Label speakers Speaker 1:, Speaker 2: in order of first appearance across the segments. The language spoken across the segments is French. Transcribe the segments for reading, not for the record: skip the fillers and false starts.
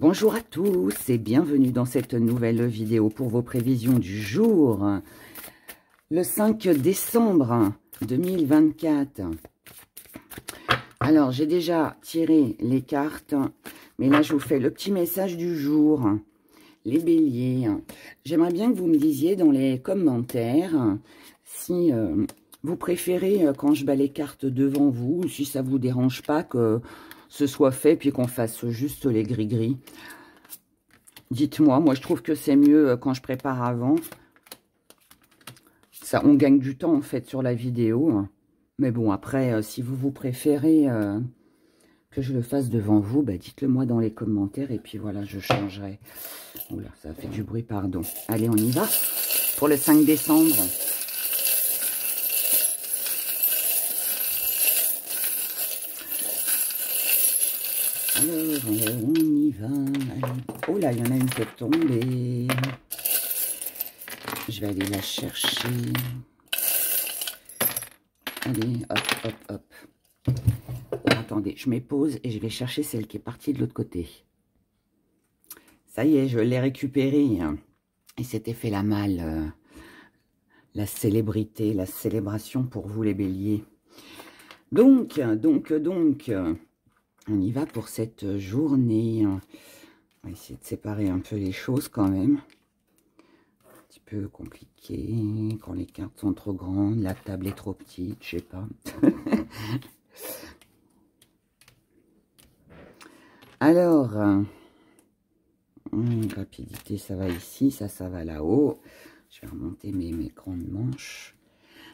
Speaker 1: Bonjour à tous et bienvenue dans cette nouvelle vidéo pour vos prévisions du jour, le 5 décembre 2024. Alors, j'ai déjà tiré les cartes, mais là, je vous fais le petit message du jour. Les béliers, j'aimerais bien que vous me disiez dans les commentaires si vous préférez quand je bats les cartes devant vous, ou si ça vous dérange pas que ce soit fait, puis qu'on fasse juste les gris-gris. Dites-moi, moi je trouve que c'est mieux quand je prépare avant. Ça, on gagne du temps en fait sur la vidéo. Mais bon, après, si vous préférez que je le fasse devant vous, bah, dites-le moi dans les commentaires et puis voilà, je changerai. Oula, ça fait du bruit, pardon. Allez, on y va pour le 5 décembre. Alors, on y va. Allez. Oh là, il y en a une qui est tombée. Je vais aller la chercher. Allez, hop, hop, hop. Attendez, je m'épose et je vais chercher celle qui est partie de l'autre côté. Ça y est, je l'ai récupérée. Et c'était fait la malle. La célébrité, la célébration pour vous les béliers. Donc, on y va pour cette journée. On va essayer de séparer un peu les choses quand même. Un petit peu compliqué quand les cartes sont trop grandes, la table est trop petite, je sais pas. Alors, rapidité, ça va ici, ça va là-haut. Je vais remonter mes grandes manches.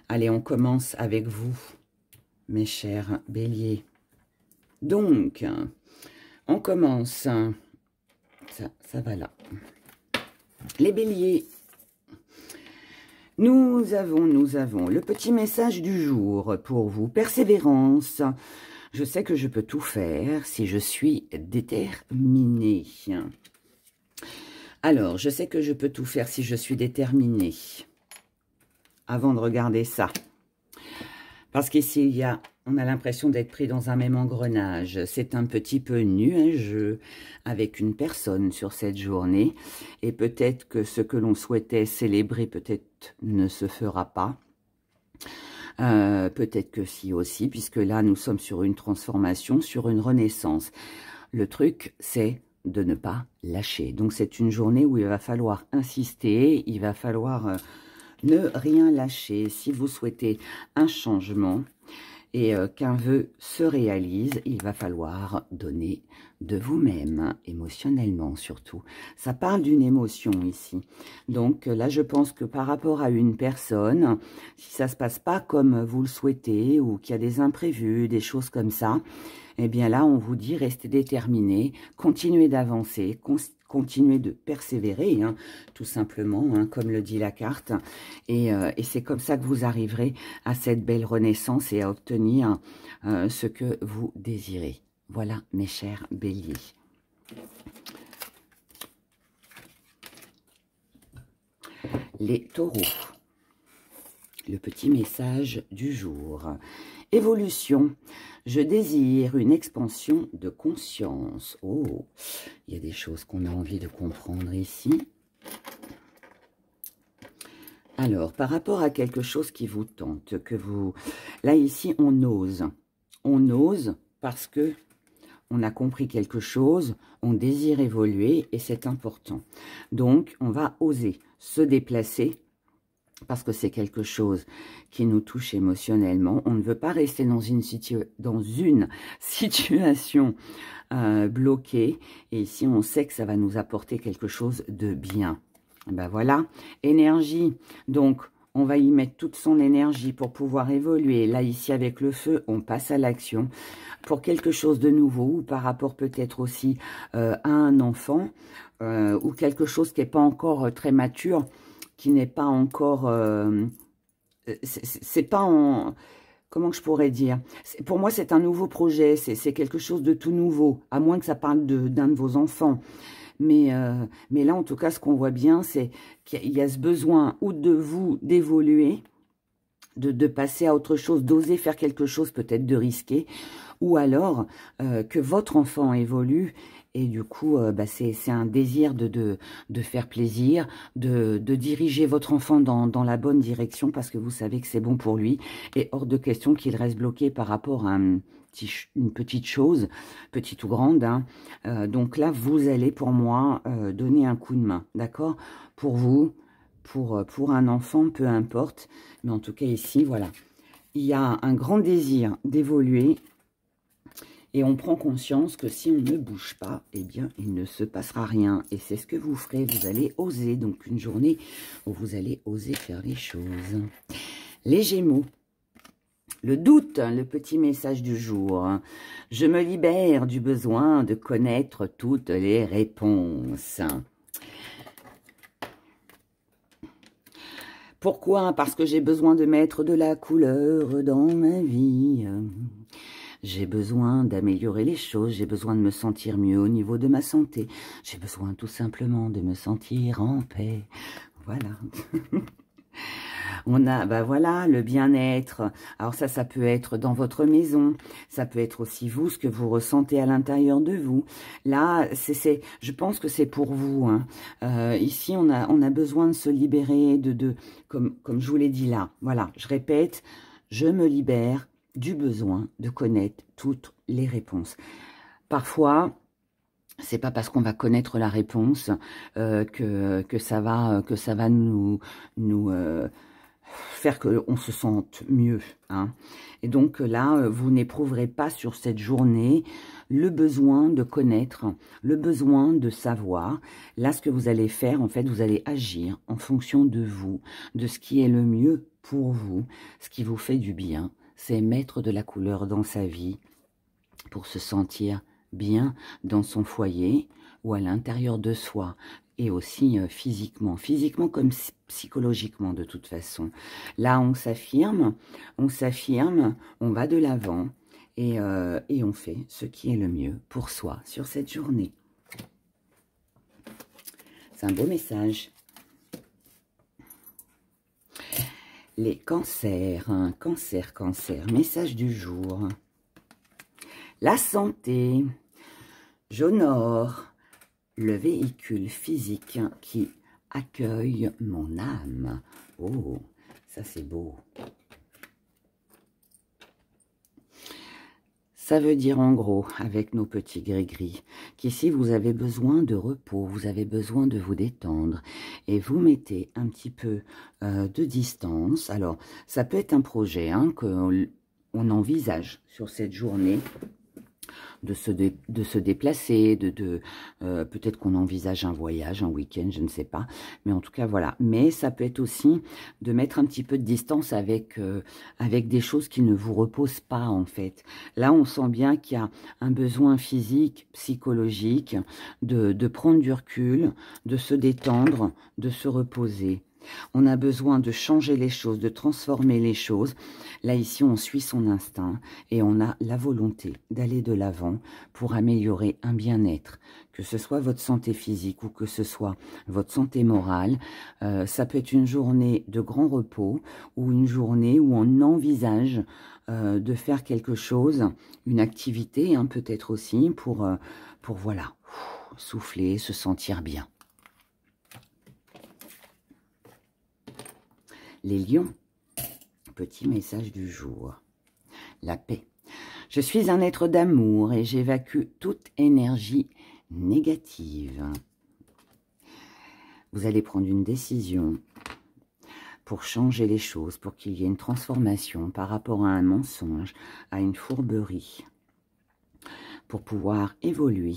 Speaker 1: Allez, on commence avec vous, mes chers béliers. Donc, on commence. Ça va là. Les béliers. Nous avons le petit message du jour pour vous. Persévérance. Je sais que je peux tout faire si je suis déterminée. Alors, je sais que je peux tout faire si je suis déterminée. Avant de regarder ça. Parce qu'ici, on a l'impression d'être pris dans un même engrenage. C'est un petit peu nuageux avec une personne sur cette journée. Et peut-être que ce que l'on souhaitait célébrer, peut-être ne se fera pas. Peut-être que si aussi, puisque là, nous sommes sur une transformation, sur une renaissance. Le truc, c'est de ne pas lâcher. Donc, c'est une journée où il va falloir insister, il va falloir ne rien lâcher. Si vous souhaitez un changement et qu'un vœu se réalise, il va falloir donner de vous-même, émotionnellement surtout. Ça parle d'une émotion ici. Donc là, je pense que par rapport à une personne, si ça ne se passe pas comme vous le souhaitez ou qu'il y a des imprévus, des choses comme ça, eh bien là, on vous dit restez déterminé, continuez d'avancer, continuez de persévérer, hein, tout simplement, hein, comme le dit la carte. Et c'est comme ça que vous arriverez à cette belle renaissance et à obtenir ce que vous désirez. Voilà, mes chers béliers. Les taureaux. Le petit message du jour. Évolution. Je désire une expansion de conscience. Oh, il y a des choses qu'on a envie de comprendre ici. Alors, par rapport à quelque chose qui vous tente, que vous... Là, ici, on ose. On ose parce que on a compris quelque chose, on désire évoluer et c'est important. Donc, on va oser se déplacer parce que c'est quelque chose qui nous touche émotionnellement. On ne veut pas rester dans une situation bloquée. Et ici, on sait que ça va nous apporter quelque chose de bien. Ben voilà, énergie. Donc, on va y mettre toute son énergie pour pouvoir évoluer. Là, ici, avec le feu, on passe à l'action pour quelque chose de nouveau ou par rapport peut-être aussi à un enfant ou quelque chose qui n'est pas encore très mature, qui n'est pas encore... c'est pas en... Comment je pourrais dire? Pour moi, c'est un nouveau projet, c'est quelque chose de tout nouveau, à moins que ça parle d'un de vos enfants. Mais là, en tout cas, ce qu'on voit bien, c'est qu'il y a ce besoin ou de vous d'évoluer, de passer à autre chose, d'oser faire quelque chose, peut-être de risquer, ou alors que votre enfant évolue. Et du coup, c'est un désir de faire plaisir, de diriger votre enfant dans la bonne direction parce que vous savez que c'est bon pour lui. Et hors de question qu'il reste bloqué par rapport à une petite chose, petite ou grande. Hein. Donc là, vous allez, pour moi, donner un coup de main, d'accord? Pour vous, pour un enfant, peu importe. Mais en tout cas, ici, voilà. Il y a un grand désir d'évoluer. Et on prend conscience que si on ne bouge pas, eh bien, il ne se passera rien. Et c'est ce que vous ferez. Vous allez oser. Donc, une journée où vous allez oser faire les choses. Les Gémeaux. Le doute, le petit message du jour. Je me libère du besoin de connaître toutes les réponses. Pourquoi? Parce que j'ai besoin de mettre de la couleur dans ma vie. J'ai besoin d'améliorer les choses, j'ai besoin de me sentir mieux au niveau de ma santé. J'ai besoin tout simplement de me sentir en paix. Voilà. On a, voilà, le bien-être. Alors ça peut être dans votre maison. Ça peut être aussi vous, ce que vous ressentez à l'intérieur de vous. Là, je pense que c'est pour vous. Hein. Ici, on a besoin de se libérer comme je vous l'ai dit là. Voilà, je répète, je me libère du besoin de connaître toutes les réponses. Parfois, c'est pas parce qu'on va connaître la réponse que ça va nous faire qu'on se sente mieux. Hein. Et donc là, vous n'éprouverez pas sur cette journée le besoin de connaître, le besoin de savoir. Là, ce que vous allez faire, en fait, vous allez agir en fonction de vous, de ce qui est le mieux pour vous, ce qui vous fait du bien. C'est mettre de la couleur dans sa vie pour se sentir bien dans son foyer ou à l'intérieur de soi et aussi physiquement comme psychologiquement de toute façon. Là, on s'affirme, on va de l'avant et on fait ce qui est le mieux pour soi sur cette journée. C'est un beau message. Les cancers, hein, cancer, message du jour. La santé, j'honore le véhicule physique qui accueille mon âme. Oh, ça c'est beau. Ça veut dire en gros, avec nos petits gris-gris, qu'ici vous avez besoin de repos, vous avez besoin de vous détendre et vous mettez un petit peu de distance. Alors, ça peut être un projet hein, qu'on envisage sur cette journée, de se déplacer, peut-être qu'on envisage un voyage, un week-end, je ne sais pas. Mais en tout cas, voilà. Mais ça peut être aussi de mettre un petit peu de distance avec des choses qui ne vous reposent pas, en fait. Là, on sent bien qu'il y a un besoin physique, psychologique, de prendre du recul, de se détendre, de se reposer. On a besoin de changer les choses, de transformer les choses. Là, ici, on suit son instinct et on a la volonté d'aller de l'avant pour améliorer un bien-être. Que ce soit votre santé physique ou que ce soit votre santé morale. Ça peut être une journée de grand repos ou une journée où on envisage de faire quelque chose, une activité hein, peut-être aussi pour voilà, souffler, se sentir bien. Les lions, petit message du jour. La paix. Je suis un être d'amour et j'évacue toute énergie négative. Vous allez prendre une décision pour changer les choses, pour qu'il y ait une transformation par rapport à un mensonge, à une fourberie, pour pouvoir évoluer.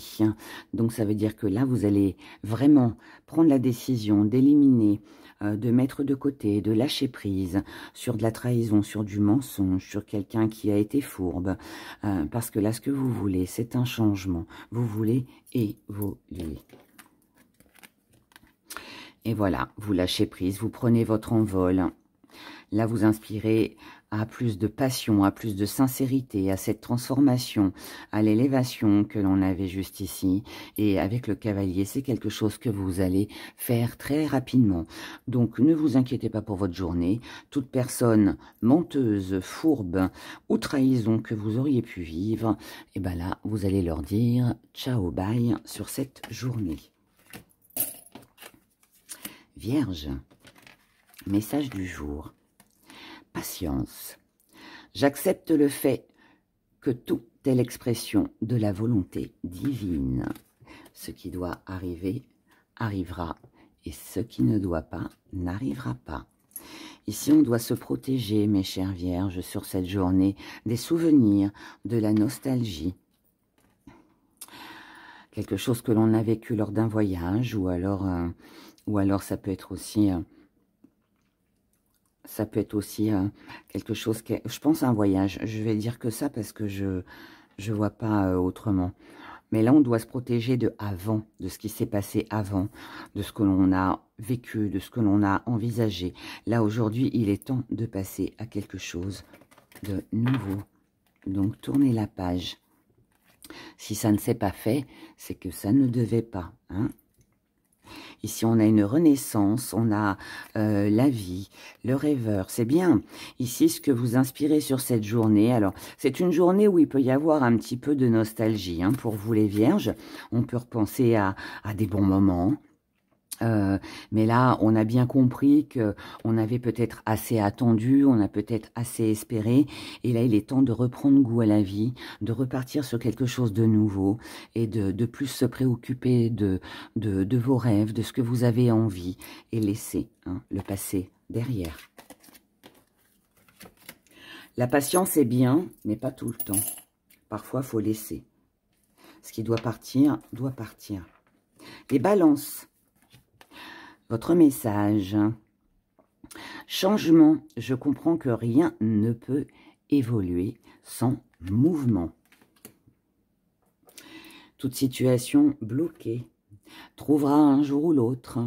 Speaker 1: Donc ça veut dire que là, vous allez vraiment prendre la décision d'éliminer, de mettre de côté, de lâcher prise sur de la trahison, sur du mensonge, sur quelqu'un qui a été fourbe. Parce que là, ce que vous voulez, c'est un changement. Vous voulez évoluer. Et voilà, vous lâchez prise, vous prenez votre envol. Là, vous inspirez à plus de passion, à plus de sincérité, à cette transformation, à l'élévation que l'on avait juste ici. Et avec le cavalier, c'est quelque chose que vous allez faire très rapidement. Donc, ne vous inquiétez pas pour votre journée. Toute personne menteuse, fourbe ou trahison que vous auriez pu vivre, et ben là, vous allez leur dire ciao, bye sur cette journée. Vierge, message du jour. Patience. J'accepte le fait que tout est l'expression de la volonté divine. Ce qui doit arriver, arrivera. Et ce qui ne doit pas, n'arrivera pas. Ici, on doit se protéger, mes chères vierges, sur cette journée, des souvenirs, de la nostalgie. Quelque chose que l'on a vécu lors d'un voyage, ou alors ça peut être aussi... quelque chose qui est, je pense, un voyage. Je vais dire que ça parce que je vois pas autrement. Mais là, on doit se protéger de avant, de ce qui s'est passé avant, de ce que l'on a vécu, de ce que l'on a envisagé. Là, aujourd'hui, il est temps de passer à quelque chose de nouveau. Donc, tournez la page. Si ça ne s'est pas fait, c'est que ça ne devait pas, hein. Ici, on a une renaissance, on a la vie, le rêveur, c'est bien. Ici, ce que vous inspirez sur cette journée, alors, c'est une journée où il peut y avoir un petit peu de nostalgie, hein, pour vous les vierges. On peut repenser à des bons moments. Mais là, on a bien compris que on avait peut-être assez attendu, on a peut-être assez espéré. Et là, il est temps de reprendre goût à la vie, de repartir sur quelque chose de nouveau et de plus se préoccuper de vos rêves, de ce que vous avez envie et laisser, hein, le passé derrière. La patience est bien, mais pas tout le temps. Parfois, il faut laisser. Ce qui doit partir, doit partir. Les balances. Votre message. Changement. Je comprends que rien ne peut évoluer sans mouvement. Toute situation bloquée trouvera un jour ou l'autre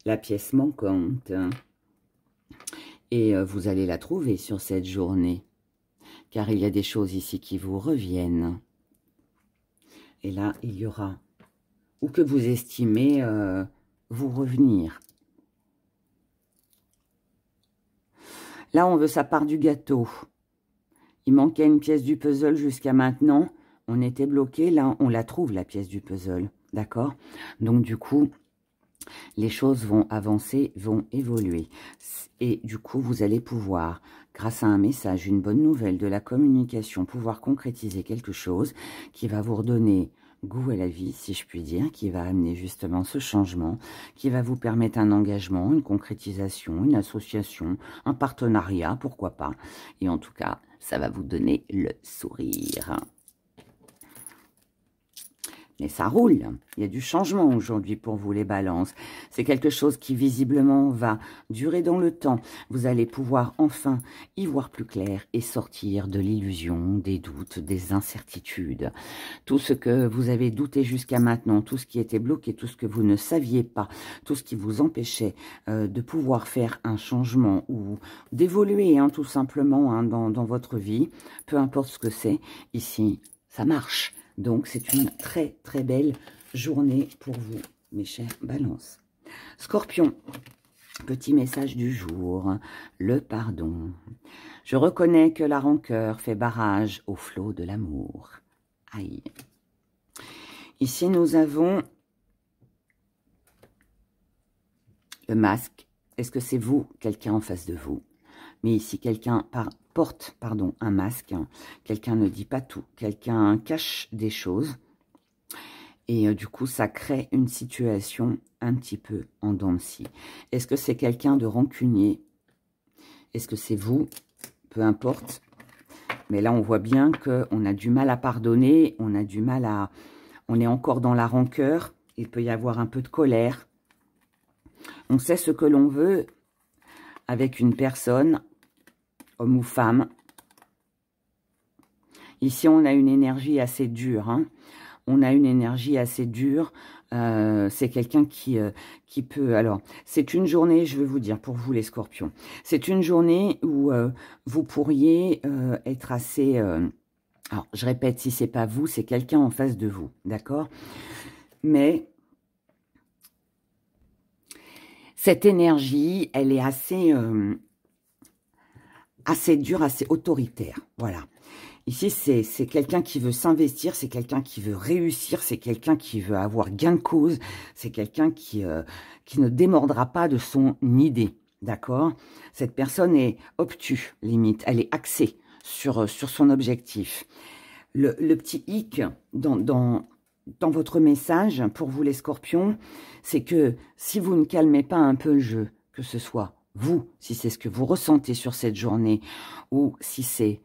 Speaker 1: la pièce manquante. Et vous allez la trouver sur cette journée. Car il y a des choses ici qui vous reviennent. Et là, il y aura, ou que vous estimez vous revenir. Là, on veut sa part du gâteau. Il manquait une pièce du puzzle jusqu'à maintenant. On était bloqué. Là, on la trouve, la pièce du puzzle. D'accord? Donc, du coup, les choses vont avancer, vont évoluer. Et du coup, vous allez pouvoir, grâce à un message, une bonne nouvelle, de la communication, pouvoir concrétiser quelque chose qui va vous redonner goût à la vie, si je puis dire, qui va amener justement ce changement, qui va vous permettre un engagement, une concrétisation, une association, un partenariat, pourquoi pas. Et en tout cas, ça va vous donner le sourire. Mais ça roule, il y a du changement aujourd'hui pour vous les balances. C'est quelque chose qui visiblement va durer dans le temps. Vous allez pouvoir enfin y voir plus clair et sortir de l'illusion, des doutes, des incertitudes. Tout ce que vous avez douté jusqu'à maintenant, tout ce qui était bloqué, tout ce que vous ne saviez pas, tout ce qui vous empêchait de pouvoir faire un changement ou d'évoluer, hein, tout simplement, hein, dans votre vie, peu importe ce que c'est, ici, ça marche. Donc, c'est une très, très belle journée pour vous, mes chers balances. Scorpion, petit message du jour, le pardon. Je reconnais que la rancœur fait barrage au flot de l'amour. Aïe. Ici, nous avons le masque. Est-ce que c'est vous, quelqu'un en face de vous? Mais ici, quelqu'un porte un masque. Quelqu'un ne dit pas tout. Quelqu'un cache des choses. Et du coup, ça crée une situation un petit peu en dents de scie. Est-ce que c'est quelqu'un de rancunier? Est-ce que c'est vous? Peu importe. Mais là, on voit bien qu'on a du mal à pardonner. On a du mal à... On est encore dans la rancœur. Il peut y avoir un peu de colère. On sait ce que l'on veut avec une personne, homme ou femme. Ici, on a une énergie assez dure, hein. on a une énergie assez dure. C'est quelqu'un qui peut... Alors, c'est une journée, je vais vous dire, pour vous les scorpions, c'est une journée où vous pourriez être assez... alors, je répète, si c'est pas vous, c'est quelqu'un en face de vous, d'accord? Mais cette énergie, elle est assez dure, assez autoritaire, voilà. Ici, c'est quelqu'un qui veut s'investir, c'est quelqu'un qui veut réussir, c'est quelqu'un qui veut avoir gain de cause, c'est quelqu'un qui ne démordra pas de son idée, d'accord? Cette personne est obtuse, limite, elle est axée sur son objectif. Le petit hic dans votre message, pour vous les scorpions, c'est que si vous ne calmez pas un peu le jeu, que ce soit vous, si c'est ce que vous ressentez sur cette journée, ou si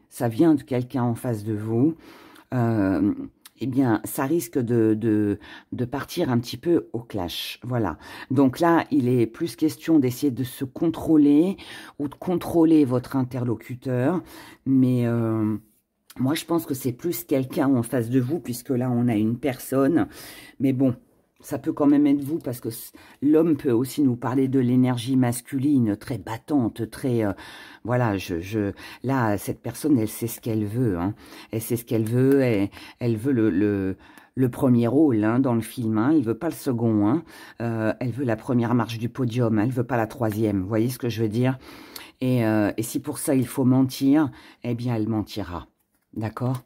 Speaker 1: ça vient de quelqu'un en face de vous, eh bien, ça risque de partir un petit peu au clash. Voilà. Donc là, il est plus question d'essayer de se contrôler ou de contrôler votre interlocuteur. Mais moi, je pense que c'est plus quelqu'un en face de vous, puisque là, on a une personne. Mais bon, ça peut quand même être vous, parce que l'homme peut aussi nous parler de l'énergie masculine, très battante, très... voilà, là, cette personne, elle sait ce qu'elle veut. Hein. Elle sait ce qu'elle veut, elle veut le premier rôle hein, dans le film. Hein. Elle ne veut pas le second. Hein. Elle veut la première marche du podium. Hein. Elle ne veut pas la troisième. Vous voyez ce que je veux dire? Et si pour ça, il faut mentir, eh bien, elle mentira. D'accord?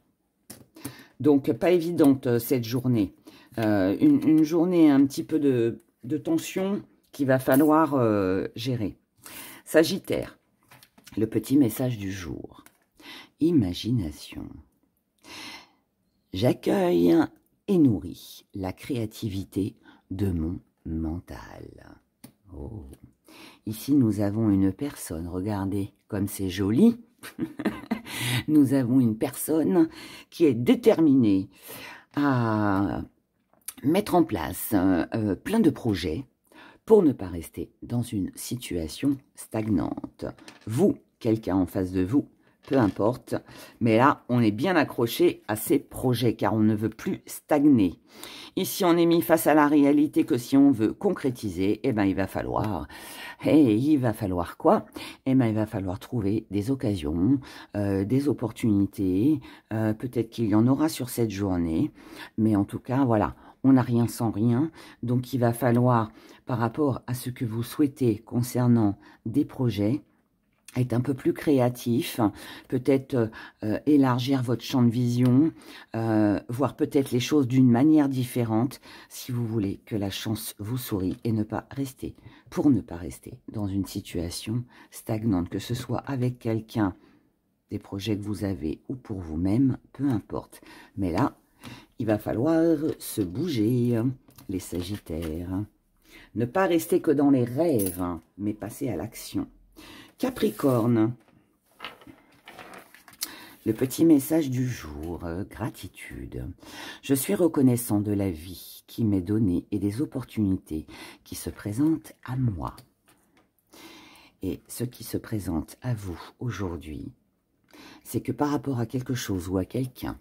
Speaker 1: Donc, pas évidente cette journée. Une journée un petit peu de tension qu'il va falloir gérer. Sagittaire, le petit message du jour. Imagination. J'accueille et nourris la créativité de mon mental. Oh. Ici, nous avons une personne, regardez comme c'est joli. Nous avons une personne qui est déterminée à mettre en place plein de projets pour ne pas rester dans une situation stagnante. Vous, quelqu'un en face de vous, peu importe, mais là, on est bien accroché à ces projets car on ne veut plus stagner. Ici, on est mis face à la réalité que si on veut concrétiser, eh ben, il va falloir quoi? Eh ben, il va falloir trouver des occasions, des opportunités. Peut-être qu'il y en aura sur cette journée, mais en tout cas, voilà, on n'a rien sans rien. Donc, il va falloir, par rapport à ce que vous souhaitez concernant des projets, être un peu plus créatif, peut-être élargir votre champ de vision, voir peut-être les choses d'une manière différente, si vous voulez que la chance vous sourie et ne pas rester dans une situation stagnante, que ce soit avec quelqu'un, des projets que vous avez ou pour vous-même, peu importe. Mais là, il va falloir se bouger, les Sagittaires. Ne pas rester que dans les rêves, mais passer à l'action. Capricorne, le petit message du jour, gratitude. Je suis reconnaissant de la vie qui m'est donnée et des opportunités qui se présentent à moi. Et ce qui se présente à vous aujourd'hui, c'est que par rapport à quelque chose ou à quelqu'un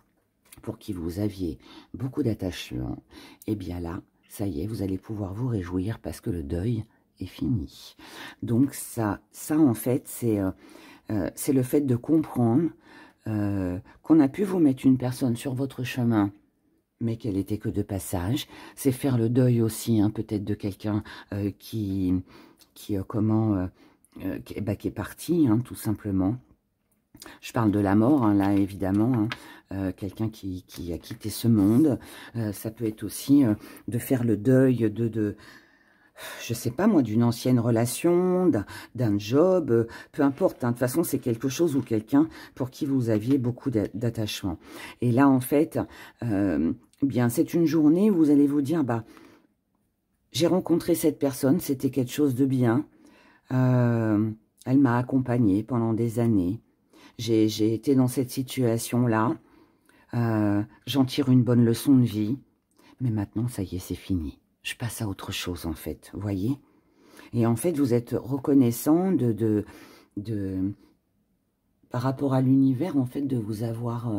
Speaker 1: pour qui vous aviez beaucoup d'attachement, eh bien là, ça y est, vous allez pouvoir vous réjouir parce que le deuil est fini. Donc ça en fait, c'est le fait de comprendre qu'on a pu vous mettre une personne sur votre chemin, mais qu'elle était que de passage. C'est faire le deuil aussi, hein, peut-être de quelqu'un qui est parti, hein, tout simplement. Je parle de la mort, hein, là, évidemment, hein, quelqu'un qui a quitté ce monde. Ça peut être aussi de faire le deuil je sais pas moi, d'une ancienne relation, d'un job, peu importe. Hein, de toute façon, c'est quelque chose ou quelqu'un pour qui vous aviez beaucoup d'attachement. Et là, en fait, bien, c'est une journée où vous allez vous dire, bah, j'ai rencontré cette personne, c'était quelque chose de bien. Elle m'a accompagnée pendant des années. J'ai été dans cette situation-là. J'en tire une bonne leçon de vie. Mais maintenant, ça y est, c'est fini. Je passe à autre chose, en fait, vous voyez. Et en fait, vous êtes reconnaissant par rapport à l'univers, en fait, de vous avoir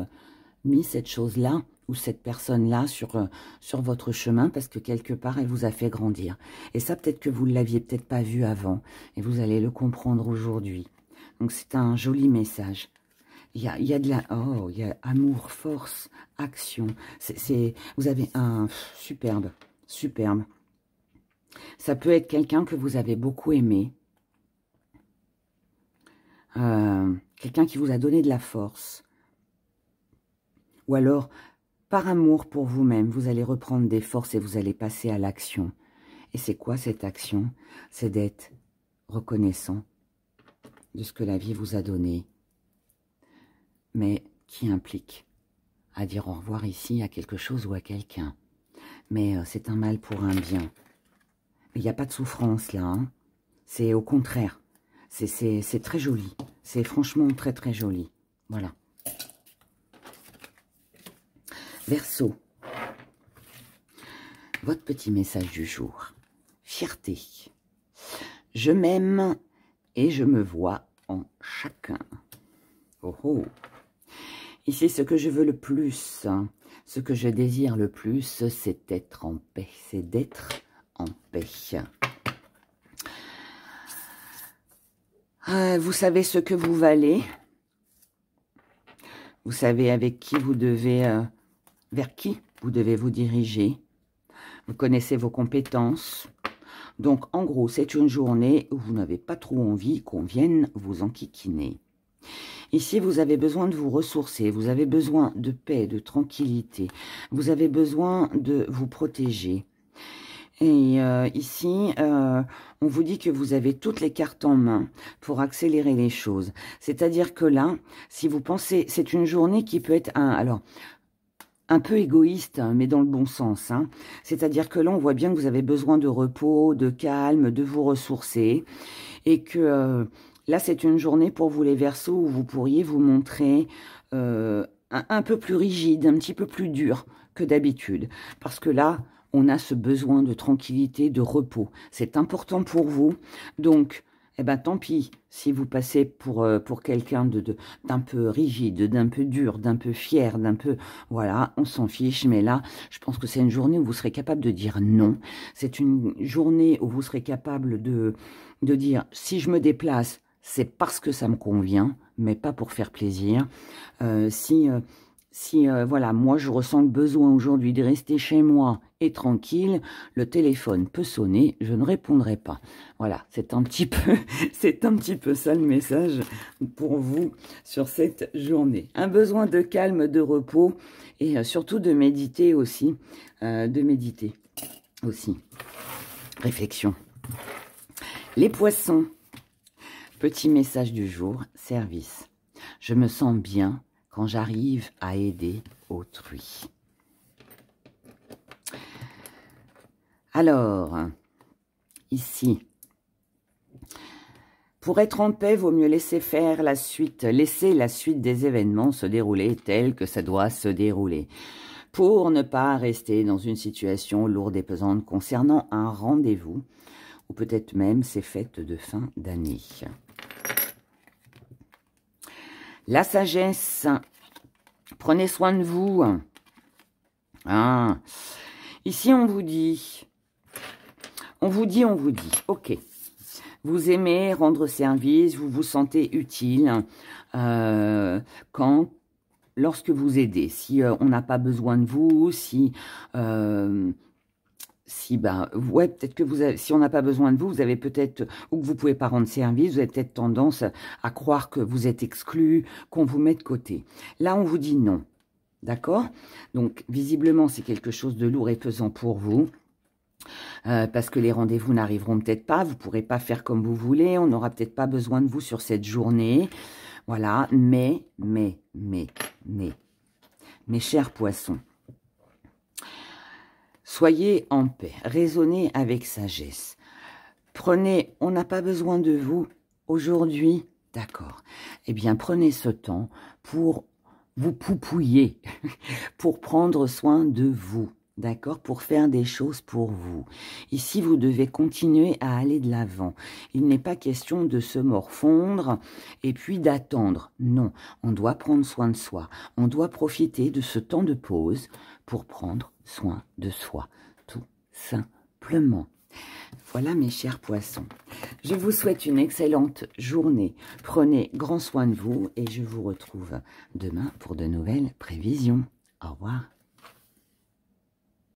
Speaker 1: mis cette chose-là ou cette personne-là sur votre chemin parce que quelque part, elle vous a fait grandir. Et ça, peut-être que vous ne l'aviez peut-être pas vu avant et vous allez le comprendre aujourd'hui. Donc, c'est un joli message. Il y a de la... Oh, il y a amour, force, action. Vous avez un... Superbe, superbe. Ça peut être quelqu'un que vous avez beaucoup aimé. Quelqu'un qui vous a donné de la force. Ou alors, par amour pour vous-même, vous allez reprendre des forces et vous allez passer à l'action. Et c'est quoi cette action? C'est d'être reconnaissant de ce que la vie vous a donné, mais qui implique à dire au revoir ici à quelque chose ou à quelqu'un. Mais c'est un mal pour un bien. Il n'y a pas de souffrance là, hein. C'est au contraire. C'est très joli. C'est franchement très très joli. Voilà. Verseau. Votre petit message du jour. Fierté. Je m'aime et je me vois en chacun. Oh oh. Ici, ce que je veux le plus, hein, ce que je désire le plus, c'est d'être en paix. C'est d'être en paix. Vous savez ce que vous valez. Vous savez avec qui vous devez, vers qui vous devez vous diriger. Vous connaissez vos compétences. Donc, en gros, c'est une journée où vous n'avez pas trop envie qu'on vienne vous enquiquiner. Ici, vous avez besoin de vous ressourcer, vous avez besoin de paix, de tranquillité, vous avez besoin de vous protéger. Et ici, on vous dit que vous avez toutes les cartes en main pour accélérer les choses. C'est-à-dire que là, si vous pensez, c'est une journée qui peut être un peu égoïste, hein, mais dans le bon sens. Hein. C'est-à-dire que là, on voit bien que vous avez besoin de repos, de calme, de vous ressourcer. Et que là, c'est une journée pour vous les Verseaux où vous pourriez vous montrer un peu plus rigide, un petit peu plus dur que d'habitude. Parce que là, on a ce besoin de tranquillité, de repos. C'est important pour vous. Donc, eh ben, tant pis si vous passez pour quelqu'un d'un peu rigide, d'un peu dur, d'un peu fier, d'un peu... Voilà, on s'en fiche. Mais là, je pense que c'est une journée où vous serez capable de dire non. C'est une journée où vous serez capable de dire, si je me déplace, c'est parce que ça me convient, mais pas pour faire plaisir. Voilà, moi, je ressens le besoin aujourd'hui de rester chez moi et tranquille, le téléphone peut sonner, je ne répondrai pas. Voilà, c'est un petit peu ça le message pour vous sur cette journée. Un besoin de calme, de repos et surtout de méditer aussi. Réflexion. Les poissons. Petit message du jour, service. Je me sens bien quand j'arrive à aider autrui. Alors, ici, pour être en paix, vaut mieux laisser la suite des événements se dérouler tel que ça doit se dérouler. Pour ne pas rester dans une situation lourde et pesante concernant un rendez-vous, ou peut-être même ces fêtes de fin d'année. La sagesse, prenez soin de vous. Ah. Ici, on vous dit, ok, vous aimez rendre service, vous vous sentez utile lorsque vous aidez. Si on n'a pas besoin de vous, peut-être que si on n'a pas besoin de vous, vous avez peut-être, ou que vous pouvez pas rendre service, vous avez peut-être tendance à croire que vous êtes exclu, qu'on vous met de côté. Là, on vous dit non. D'accord? Donc, visiblement, c'est quelque chose de lourd et pesant pour vous. Parce que les rendez-vous n'arriveront peut-être pas, vous ne pourrez pas faire comme vous voulez, on n'aura peut-être pas besoin de vous sur cette journée. Voilà, mais, mes chers poissons, soyez en paix, raisonnez avec sagesse. On n'a pas besoin de vous aujourd'hui, d'accord. Eh bien, prenez ce temps pour vous poupouiller, pour prendre soin de vous. d'accord, pour faire des choses pour vous. Ici, vous devez continuer à aller de l'avant. Il n'est pas question de se morfondre et puis d'attendre. Non, on doit prendre soin de soi. On doit profiter de ce temps de pause pour prendre soin de soi, tout simplement. Voilà mes chers poissons. Je vous souhaite une excellente journée. Prenez grand soin de vous et je vous retrouve demain pour de nouvelles prévisions. Au revoir.